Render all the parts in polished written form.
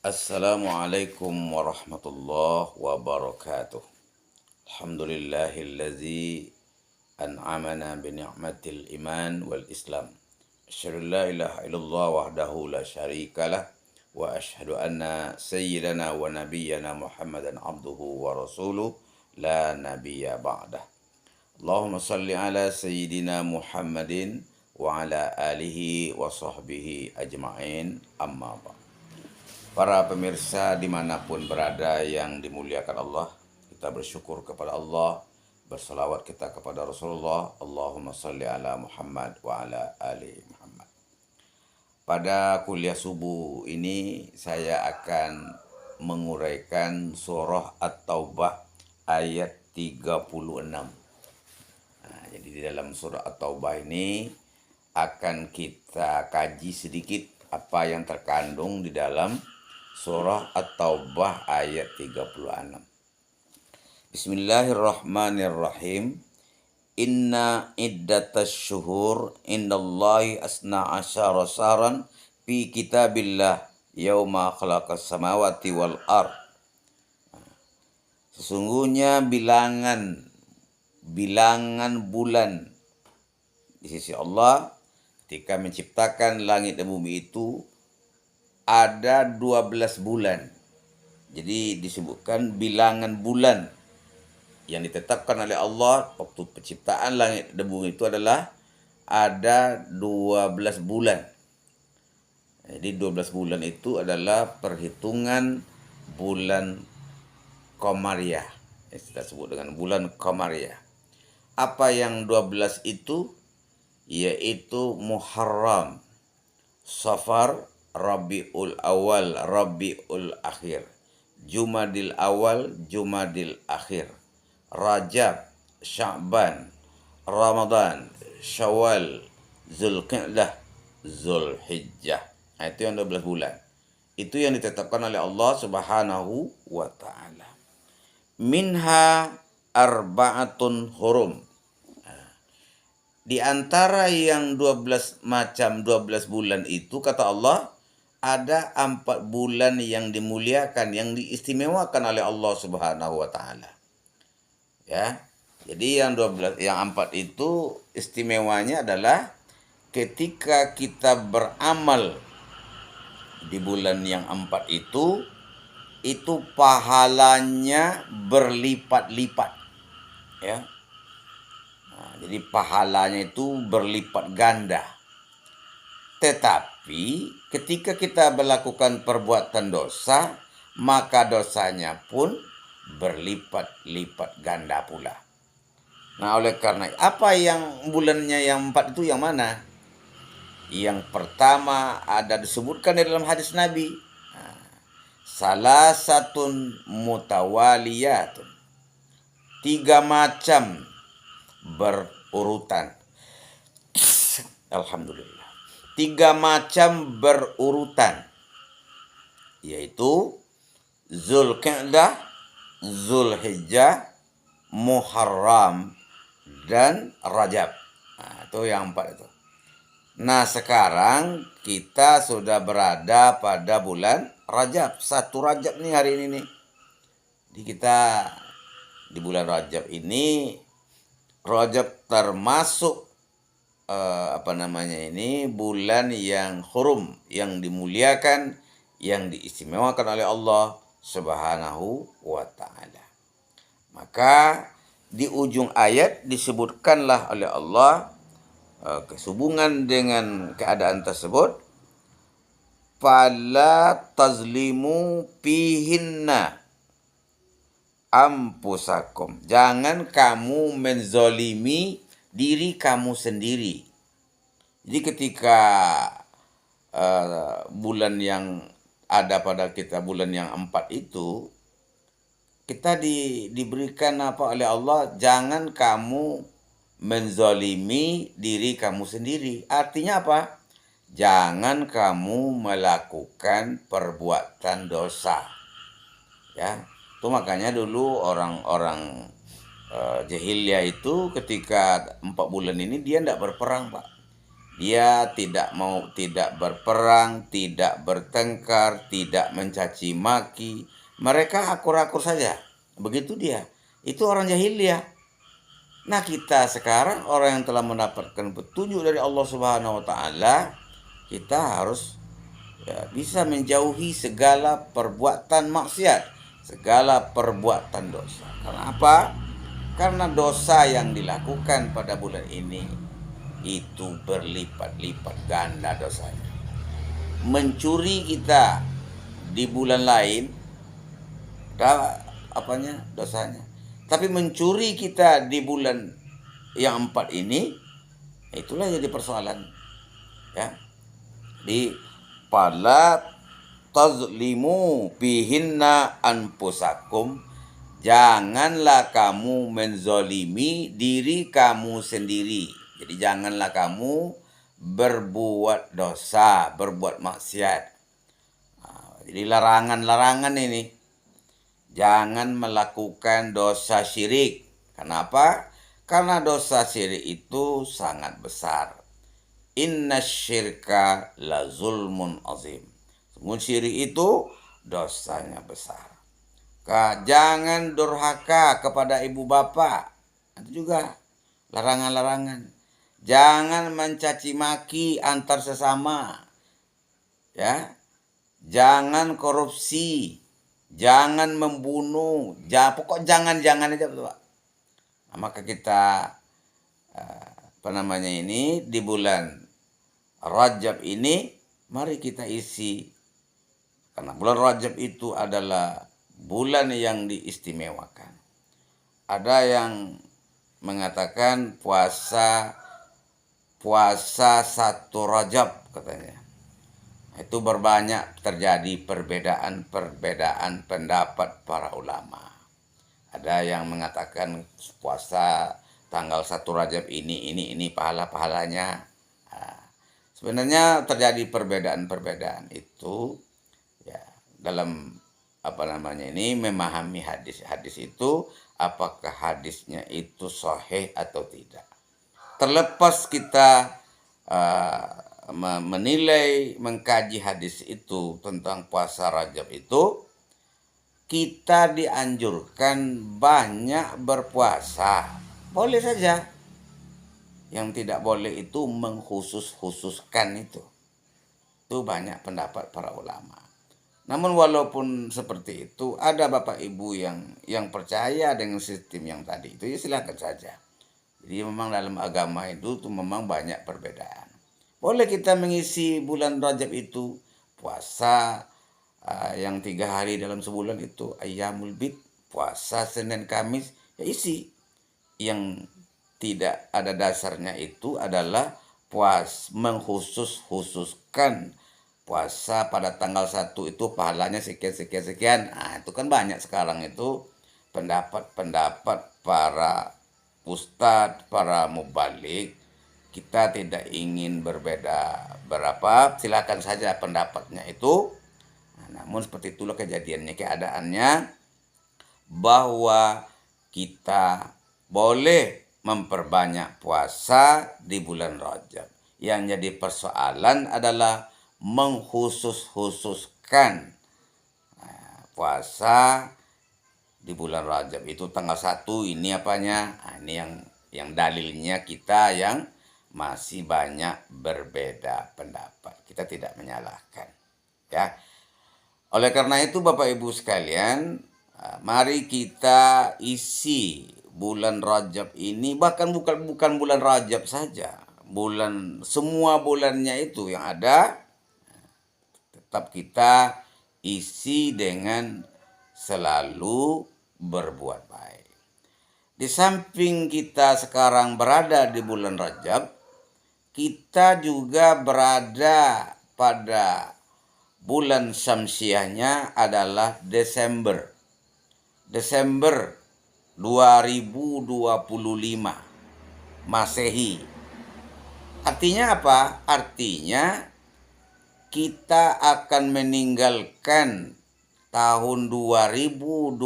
Assalamualaikum warahmatullahi wabarakatuh. Alhamdulillahilladzi an'amana bi ni'matil iman wal islam. Asyhadu an la ilaha illallah wahdahu la syarikalah wa asyhadu anna sayyidana wa nabiyyana Muhammadan abduhu wa rasuluh la nabiyya ba'dah. Allahumma salli ala sayyidina Muhammadin wa ala alihi wa sahbihi ajma'in, amma ba'd. Para pemirsa dimanapun berada yang dimuliakan Allah, kita bersyukur kepada Allah, bersalawat kita kepada Rasulullah. Allahumma salli ala Muhammad wa ala ali Muhammad. Pada kuliah subuh ini saya akan menguraikan surah At-Taubah ayat 36. Jadi di dalam surah At-Taubah ini akan kita kaji sedikit apa yang terkandung di dalam surah At-Taubah ayat 36. Bismillahirrahmanirrahim. Inna iddatas syuhur indallahi asna asyara saran fi kitabillah yauma khalaqas samawati wal ard. Sesungguhnya bilangan bulan di sisi Allah ketika menciptakan langit dan bumi itu ada 12 bulan. Jadi disebutkan bilangan bulan yang ditetapkan oleh Allah waktu penciptaan langit dan bumi itu adalah ada 12 bulan. Jadi 12 bulan itu adalah perhitungan bulan Qamariyah. Kita sebut dengan bulan Qamariyah. Apa yang 12 itu? Yaitu Muharram, Safar, Rabiul Awal, Rabiul Akhir, Jumadil Awal, Jumadil Akhir, Rajab, Sya'ban, Ramadan, Syawal, Zulqa'dah, Zulhijjah. Itu yang 12 bulan. Itu yang ditetapkan oleh Allah Subhanahu wa taala. Minha arba'atun hurum. Di antara yang 12 bulan itu kata Allah ada 4 bulan yang dimuliakan, yang diistimewakan oleh Allah Subhanahu wa taala. Ya. Jadi yang 4 itu istimewanya adalah ketika kita beramal di bulan yang 4 itu pahalanya berlipat-lipat. Ya. Jadi pahalanya itu berlipat ganda. Tetapi ketika kita melakukan perbuatan dosa, maka dosanya pun berlipat-lipat ganda pula. Nah, oleh karena apa yang bulannya yang 4 itu yang mana? Yang pertama ada disebutkan di dalam hadis Nabi. Salasatun mutawaliyatun. 3 macam berurutan. Alhamdulillah. 3 macam berurutan, yaitu Zulqa'dah, Zulhijjah, Muharram, dan Rajab. Itu yang 4 itu. Nah, sekarang kita sudah berada pada bulan Rajab. 1 Rajab nih hari ini nih. Jadi kita di bulan Rajab ini, Rajab termasuk bulan yang hurum, yang dimuliakan, yang diistimewakan oleh Allah Subhanahu wa taala. Maka di ujung ayat disebutkanlah oleh Allah sehubungan dengan keadaan tersebut, fala tazlimu fihinna ampusakum. Jangan kamu menzolimi diri kamu sendiri. Jadi ketika bulan yang ada pada kita, bulan yang 4 itu, kita diberikan apa oleh Allah, jangan kamu menzolimi diri kamu sendiri. Artinya apa? Jangan kamu melakukan perbuatan dosa. Ya. Itu makanya dulu orang-orang jahiliyah itu ketika 4 bulan ini dia tidak berperang, Pak. Dia tidak berperang, tidak bertengkar, tidak mencaci maki. Mereka akur-akur saja. Begitu dia. Itu orang jahiliyah. Nah, kita sekarang orang yang telah mendapatkan petunjuk dari Allah Subhanahu wa taala, kita harus bisa menjauhi segala perbuatan maksiat, segala perbuatan dosa. Karena apa? Karena dosa yang dilakukan pada bulan ini itu berlipat-lipat ganda dosanya. Mencuri kita di bulan lain, dosanya. Tapi mencuri kita di bulan yang 4 ini, itulah jadi persoalan. Ya, di pala tazlimu bihinna anfusakum, janganlah kamu menzolimi diri kamu sendiri. Jadi janganlah kamu berbuat dosa, berbuat maksiat. Jadi larangan-larangan ini, jangan melakukan dosa syirik. Kenapa? Karena dosa syirik itu sangat besar. Inna syirka la zulmun azim. Sungguh syirik itu dosanya besar. Jangan durhaka kepada ibu bapak. Itu juga larangan-larangan. Jangan mencaci maki antar sesama. Ya. Jangan korupsi. Jangan membunuh. Pokok jangan-jangan aja, Pak. Nah, maka kita ini di bulan Rajab ini, mari kita isi. Karena bulan Rajab itu adalah bulan yang diistimewakan. Ada yang mengatakan puasa 1 Rajab katanya. Itu berbanyak terjadi perbedaan pendapat para ulama. Ada yang mengatakan puasa tanggal 1 Rajab ini pahala-pahalanya. Sebenarnya terjadi perbedaan itu ya dalam ini memahami hadis itu, apakah hadisnya itu sahih atau tidak. Terlepas kita menilai, mengkaji hadis itu tentang puasa Rajab itu, kita dianjurkan banyak berpuasa. Boleh saja. Yang tidak boleh itu mengkhususkan itu. Itu banyak pendapat para ulama. Namun walaupun seperti itu, ada Bapak Ibu yang percaya dengan sistem yang tadi itu, ya silakan saja. Jadi memang dalam agama itu memang banyak perbedaan. Boleh kita mengisi bulan Rajab itu puasa yang 3 hari dalam sebulan itu Ayyamul Bid, puasa Senin Kamis, ya isi. Yang tidak ada dasarnya itu adalah mengkhususkan puasa pada tanggal 1 itu pahalanya sekian. Nah, itu kan banyak sekarang itu pendapat-pendapat para ustadz, para mubalik. Kita tidak ingin berbeda berapa, silakan saja pendapatnya itu. Nah, namun seperti itulah kejadiannya, keadaannya, bahwa kita boleh memperbanyak puasa di bulan Rajab. Yang jadi persoalan adalah mengkhususkan puasa di bulan Rajab itu tanggal 1 ini apanya. Nah, ini yang dalilnya kita yang masih banyak berbeda pendapat. Kita tidak menyalahkan. Ya. Oleh karena itu Bapak Ibu sekalian, mari kita isi bulan Rajab ini, bahkan bukan bulan Rajab saja, semua bulannya itu yang ada, tetap kita isi dengan selalu berbuat baik. Di samping kita sekarang berada di bulan Rajab, kita juga berada pada bulan syamsiahnya adalah Desember 2025 Masehi. Artinya apa? Artinya kita akan meninggalkan tahun 2025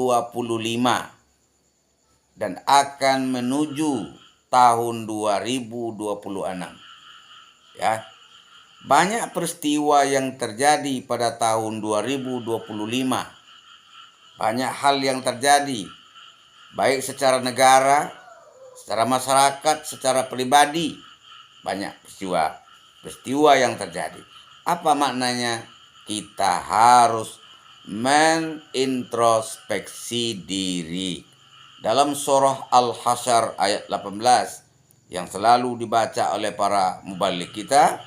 dan akan menuju tahun 2026. Ya, banyak peristiwa yang terjadi pada tahun 2025. Banyak hal yang terjadi, baik secara negara, secara masyarakat, secara pribadi. Banyak peristiwa yang terjadi. Apa maknanya? Kita harus menintrospeksi diri. Dalam surah Al-Hasyr ayat 18 yang selalu dibaca oleh para mubalik kita,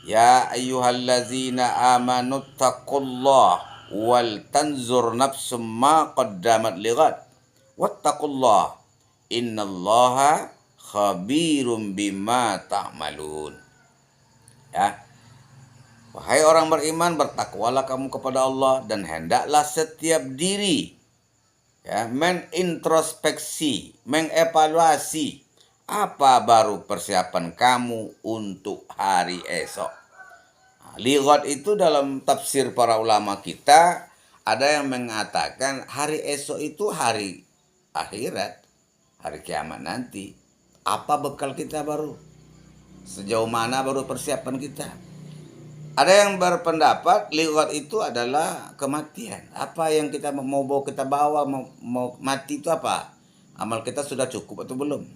ya ayyuhallazina amanu taqullah wal tanzur nafsum ma qaddamat lighad wattaqullah innallaha khabirum bima ta'malun. Ya, wahai orang beriman, bertakwalah kamu kepada Allah dan hendaklah setiap diri ya menintrospeksi, mengevaluasi apa baru persiapan kamu untuk hari esok. Lighad itu dalam tafsir para ulama kita ada yang mengatakan hari esok itu hari akhirat, hari kiamat nanti. Apa bekal kita baru? Sejauh mana baru persiapan kita? Ada yang berpendapat lighad itu adalah kematian. Apa yang kita mau bawa, mau mati itu apa? Amal kita sudah cukup atau belum?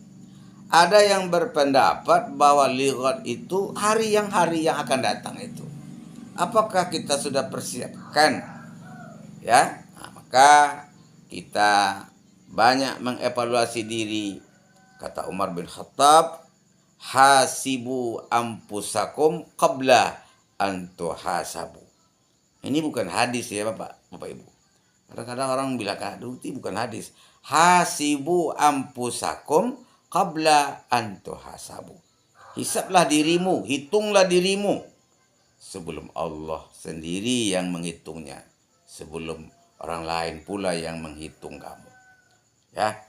Ada yang berpendapat bahwa lighad itu hari yang akan datang itu. Apakah kita sudah persiapkan? Ya, nah, maka kita banyak mengevaluasi diri. Kata Umar bin Khattab, hasibu ampusakum qabla antuhasabu. Ini bukan hadis ya Bapak Ibu. Kadang-kadang orang bilang itu bukan hadis. Hasibu ampusakum qabla antuhasabu. Hisablah dirimu, hitunglah dirimu sebelum Allah sendiri yang menghitungnya, sebelum orang lain pula yang menghitung kamu. Ya,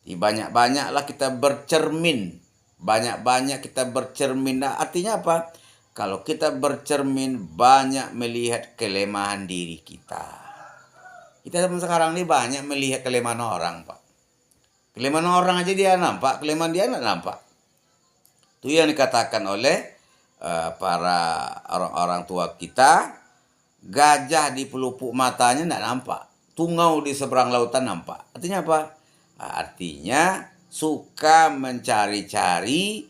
banyak-banyaklah kita bercermin, banyak-banyak kita bercermin. Nah, artinya apa? Kalau kita bercermin, banyak melihat kelemahan diri kita. Kita sekarang ini banyak melihat kelemahan orang, Pak. Kelemahan orang aja dia nampak, kelemahan dia nggak nampak. Itu yang dikatakan oleh para orang-orang tua kita, gajah di pelupuk matanya tidak nampak, tungau di seberang lautan nampak. Artinya apa? Artinya suka mencari-cari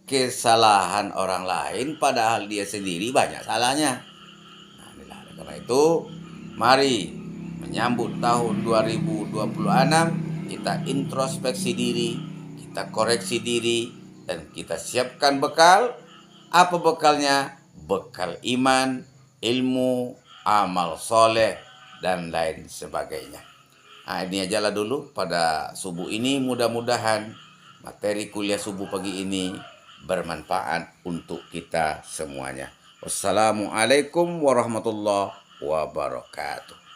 kesalahan orang lain padahal dia sendiri banyak salahnya. Nah, karena itu mari menyambut tahun 2026 kita introspeksi diri, kita koreksi diri, dan kita siapkan bekal. Apa bekalnya? Bekal iman, ilmu, amal soleh, dan lain sebagainya. Nah, ini ajalah dulu pada subuh ini. Mudah-mudahan materi kuliah subuh pagi ini bermanfaat untuk kita semuanya. Wassalamualaikum warahmatullahi wabarakatuh.